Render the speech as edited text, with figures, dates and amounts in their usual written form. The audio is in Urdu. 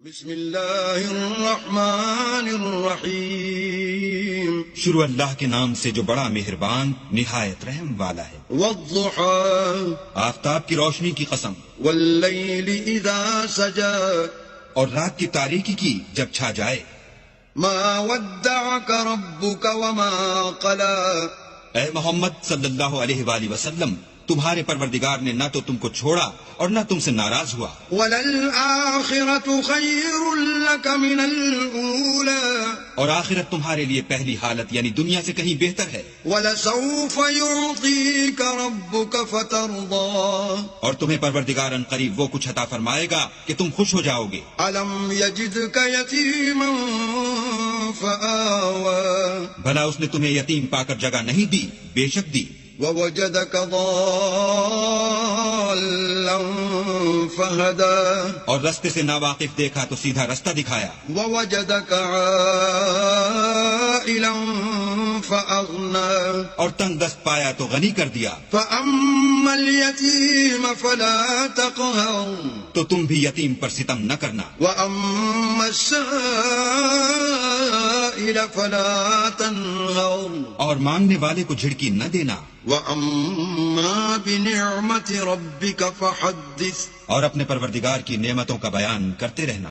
بسم اللہ الرحمن الرحیم، شروع اللہ کے نام سے جو بڑا مہربان نہایت رحم والا ہے۔ والضحى آفتاب کی روشنی کی قسم، واللیل اذا سجى، اور رات کی تاریکی کی جب چھا جائے۔ ما ودعك ربك وما قلى، اے محمد صلی اللہ علیہ وآلہ وسلم، تمہارے پروردگار نے نہ تو تم کو چھوڑا اور نہ تم سے ناراض ہوا۔ وللآخرة خير لك من الأولى، اور آخرت تمہارے لیے پہلی حالت یعنی دنیا سے کہیں بہتر ہے۔ ولسوف يعطيك ربك فترضى، اور تمہیں پروردگار ان قریب وہ کچھ عطا فرمائے گا کہ تم خوش ہو جاؤ گے۔ ألم يجدك يتيما فآوى، بھلا اس نے تمہیں یتیم پا کر جگہ نہیں دی؟ بے شک دی۔ ووجدك ضالا فهدى، اور رستے سے ناواقف دیکھا تو سیدھا رستہ دکھایا۔ ووجدك عائلا فأغنى، اور تنگ دست پایا تو غنی کر دیا۔ فأما اليتيم فلا تقهر، تو تم بھی یتیم پر ستم نہ کرنا، وأما السائل فلا تنهر، اور مانگنے والے کو جھڑکی نہ دینا۔ وأما بنعمة ربك فحدث، اور اپنے پروردگار کی نعمتوں کا بیان کرتے رہنا۔